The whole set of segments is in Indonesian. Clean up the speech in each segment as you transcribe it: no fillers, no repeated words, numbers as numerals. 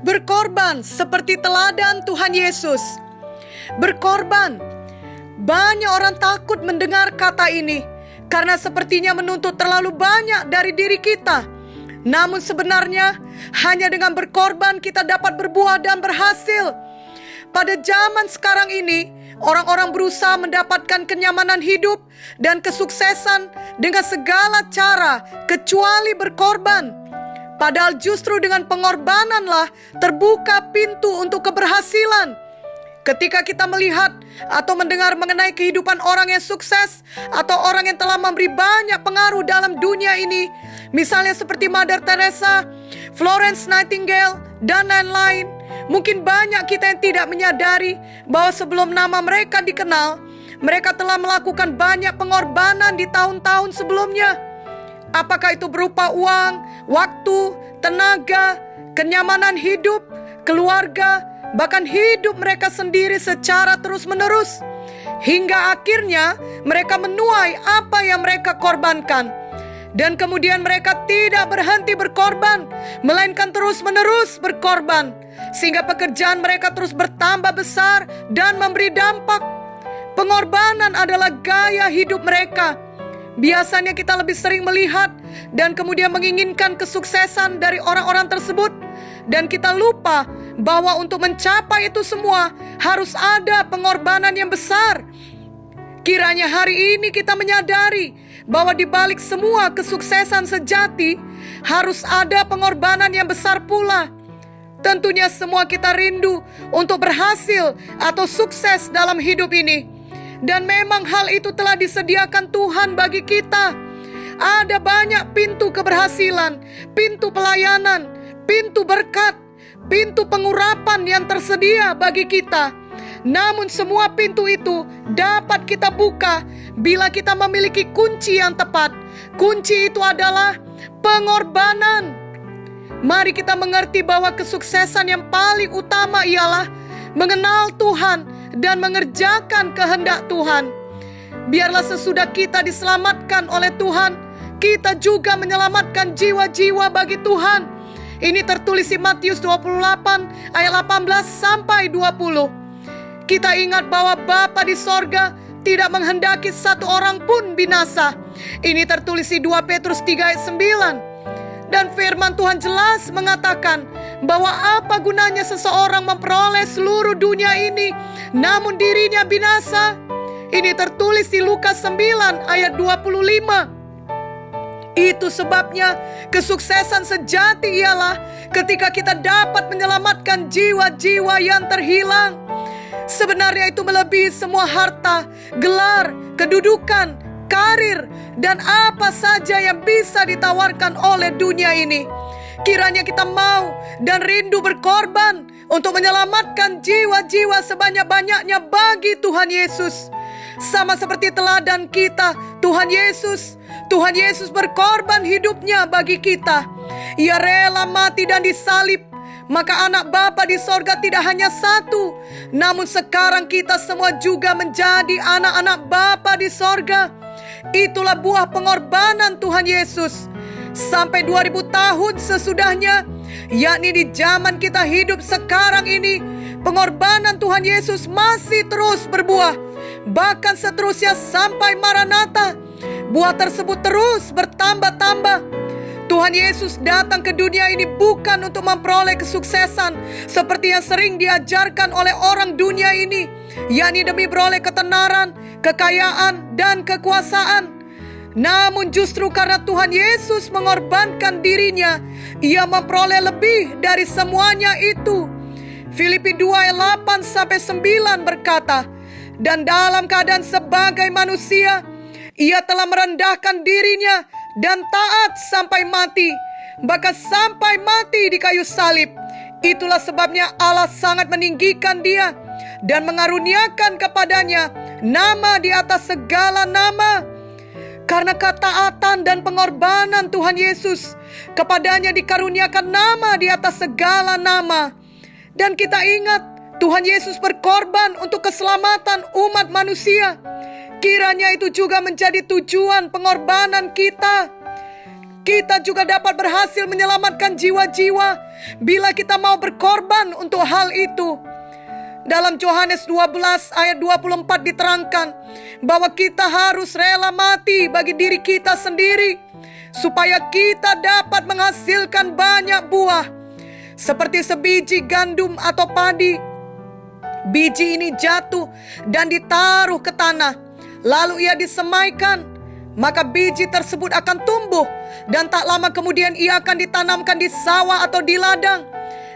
Berkorban seperti teladan Tuhan Yesus. Berkorban. Banyak orang takut mendengar kata ini karena sepertinya menuntut terlalu banyak dari diri kita. Namun sebenarnya hanya dengan berkorban kita dapat berbuah dan berhasil. Pada zaman sekarang ini, orang-orang berusaha mendapatkan kenyamanan hidup dan kesuksesan dengan segala cara kecuali berkorban. Padahal justru dengan pengorbananlah terbuka pintu untuk keberhasilan. Ketika kita melihat atau mendengar mengenai kehidupan orang yang sukses atau orang yang telah memberi banyak pengaruh dalam dunia ini, misalnya seperti Mother Teresa, Florence Nightingale, dan lain-lain, mungkin banyak kita yang tidak menyadari bahwa sebelum nama mereka dikenal, mereka telah melakukan banyak pengorbanan di tahun-tahun sebelumnya. Apakah itu berupa uang, waktu, tenaga, kenyamanan hidup, keluarga, bahkan hidup mereka sendiri secara terus-menerus. Hingga akhirnya mereka menuai apa yang mereka korbankan. Dan kemudian mereka tidak berhenti berkorban, melainkan terus-menerus berkorban. Sehingga pekerjaan mereka terus bertambah besar dan memberi dampak. Pengorbanan adalah gaya hidup mereka. Biasanya kita lebih sering melihat dan kemudian menginginkan kesuksesan dari orang-orang tersebut. Dan kita lupa bahwa untuk mencapai itu semua harus ada pengorbanan yang besar. Kiranya hari ini kita menyadari bahwa di balik semua kesuksesan sejati harus ada pengorbanan yang besar pula. Tentunya semua kita rindu untuk berhasil atau sukses dalam hidup ini. Dan memang hal itu telah disediakan Tuhan bagi kita. Ada banyak pintu keberhasilan, pintu pelayanan, pintu berkat, pintu pengurapan yang tersedia bagi kita. Namun semua pintu itu dapat kita buka bila kita memiliki kunci yang tepat. Kunci itu adalah pengorbanan. Mari kita mengerti bahwa kesuksesan yang paling utama ialah mengenal Tuhan dan mengerjakan kehendak Tuhan. Biarlah sesudah kita diselamatkan oleh Tuhan, kita juga menyelamatkan jiwa-jiwa bagi Tuhan. Ini tertulis di Matius 28 ayat 18 sampai 20. Kita ingat bahwa Bapa di sorga tidak menghendaki satu orang pun binasa. Ini tertulis di 2 Petrus 3 ayat 9. Dan firman Tuhan jelas mengatakan bahwa apa gunanya seseorang memperoleh seluruh dunia ini, namun dirinya binasa. Ini tertulis di Lukas 9 ayat 25. Itu sebabnya kesuksesan sejati ialah ketika kita dapat menyelamatkan jiwa-jiwa yang terhilang. Sebenarnya itu melebihi semua harta, gelar, kedudukan, karir, dan apa saja yang bisa ditawarkan oleh dunia ini. Kiranya kita mau dan rindu berkorban untuk menyelamatkan jiwa-jiwa sebanyak-banyaknya bagi Tuhan Yesus. Sama seperti teladan kita, Tuhan Yesus berkorban hidupnya bagi kita. Ia rela mati dan disalib. Maka anak Bapa di sorga tidak hanya satu, namun sekarang kita semua juga menjadi anak-anak Bapa di sorga. Itulah buah pengorbanan Tuhan Yesus. Sampai 2000 tahun sesudahnya, yakni di zaman kita hidup sekarang ini, pengorbanan Tuhan Yesus masih terus berbuah. Bahkan seterusnya sampai Maranatha, buah tersebut terus bertambah-tambah. Tuhan Yesus datang ke dunia ini bukan untuk memperoleh kesuksesan seperti yang sering diajarkan oleh orang dunia ini, yakni demi beroleh ketenaran, kekayaan, dan kekuasaan. Namun justru karena Tuhan Yesus mengorbankan dirinya, Ia memperoleh lebih dari semuanya itu. Filipi 2 ayat 8-9 berkata, dan dalam keadaan sebagai manusia, Ia telah merendahkan dirinya dan taat sampai mati, bahkan sampai mati di kayu salib. Itulah sebabnya Allah sangat meninggikan Dia dan mengaruniakan kepadanya nama di atas segala nama. Karena ketaatan dan pengorbanan Tuhan Yesus, kepadanya dikaruniakan nama di atas segala nama. Dan kita ingat, Tuhan Yesus berkorban untuk keselamatan umat manusia. Kiranya itu juga menjadi tujuan pengorbanan kita. kita juga dapat berhasil menyelamatkan jiwa-jiwa bila kita mau berkorban untuk hal itu. Dalam Yohanes 12 ayat 24 diterangkan bahwa kita harus rela mati bagi diri kita sendiri supaya kita dapat menghasilkan banyak buah. Seperti sebiji gandum atau padi, biji ini jatuh dan ditaruh ke tanah, lalu ia disemaikan, maka biji tersebut akan tumbuh dan tak lama kemudian ia akan ditanamkan di sawah atau di ladang.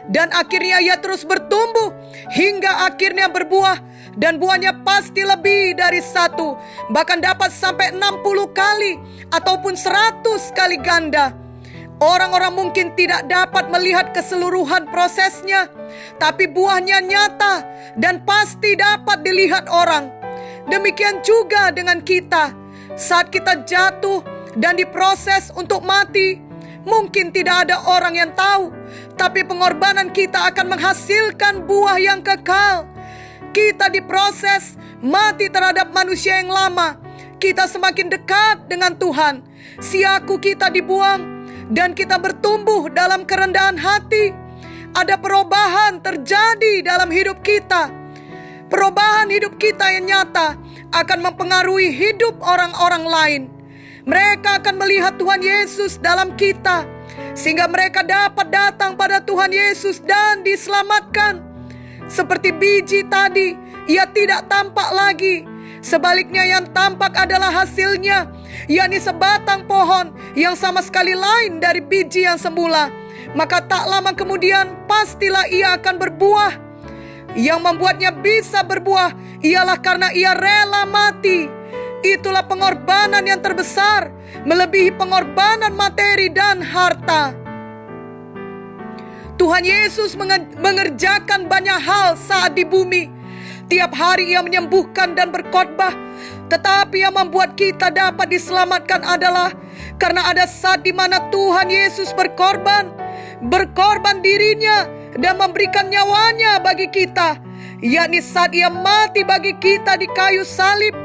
Dan akhirnya ia terus bertumbuh hingga akhirnya berbuah, dan buahnya pasti lebih dari 1, bahkan dapat sampai 60 kali ataupun 100 kali ganda. Orang-orang mungkin tidak dapat melihat keseluruhan prosesnya, tapi buahnya nyata dan pasti dapat dilihat orang. Demikian juga dengan kita. Saat kita jatuh dan diproses untuk mati, mungkin tidak ada orang yang tahu, tapi pengorbanan kita akan menghasilkan buah yang kekal. Kita diproses mati terhadap manusia yang lama. Kita semakin dekat dengan Tuhan. Siaku kita dibuang dan kita bertumbuh dalam kerendahan hati. Ada perubahan terjadi dalam hidup kita. Perubahan hidup kita yang nyata akan mempengaruhi hidup orang-orang lain. Mereka akan melihat Tuhan Yesus dalam kita, sehingga mereka dapat datang pada Tuhan Yesus dan diselamatkan. Seperti biji tadi, ia tidak tampak lagi. Sebaliknya yang tampak adalah hasilnya, yakni sebatang pohon yang sama sekali lain dari biji yang semula. Maka tak lama kemudian pastilah ia akan berbuah. Yang membuatnya bisa berbuah ialah karena ia rela mati. Itulah pengorbanan yang terbesar, melebihi pengorbanan materi dan harta. Tuhan Yesus mengerjakan banyak hal saat di bumi. Tiap hari ia menyembuhkan dan berkhotbah. Tetapi yang membuat kita dapat diselamatkan adalah karena ada saat di mana Tuhan Yesus berkorban dirinya dan memberikan nyawanya bagi kita, yakni saat ia mati bagi kita di kayu salib.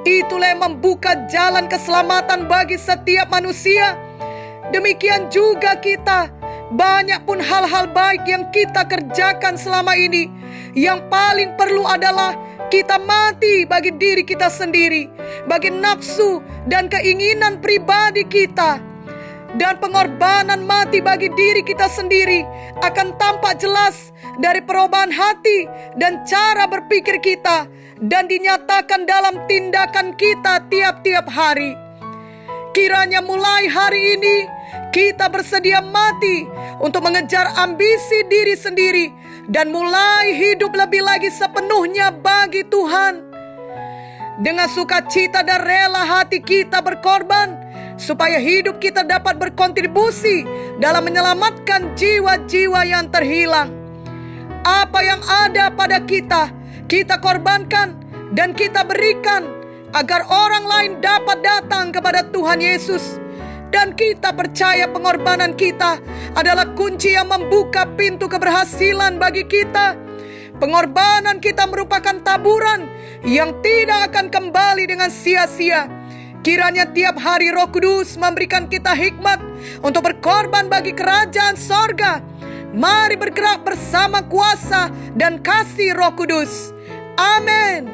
Itulah yang membuka jalan keselamatan bagi setiap manusia. Demikian juga kita. Banyak pun hal-hal baik yang kita kerjakan selama ini, yang paling perlu adalah kita mati bagi diri kita sendiri, bagi nafsu dan keinginan pribadi kita. Dan pengorbanan mati bagi diri kita sendiri akan tampak jelas dari perubahan hati dan cara berpikir kita, dan dinyatakan dalam tindakan kita tiap-tiap hari. Kiranya mulai hari ini kita bersedia mati untuk mengejar ambisi diri sendiri dan mulai hidup lebih lagi sepenuhnya bagi Tuhan. Dengan sukacita dan rela hati kita berkorban supaya hidup kita dapat berkontribusi dalam menyelamatkan jiwa-jiwa yang terhilang. Apa yang ada pada kita, kita korbankan dan kita berikan agar orang lain dapat datang kepada Tuhan Yesus. Dan kita percaya pengorbanan kita adalah kunci yang membuka pintu keberhasilan bagi kita. Pengorbanan kita merupakan taburan yang tidak akan kembali dengan sia-sia. Kiranya tiap hari Roh Kudus memberikan kita hikmat untuk berkorban bagi kerajaan sorga. Mari bergerak bersama kuasa dan kasih Roh Kudus. Amin.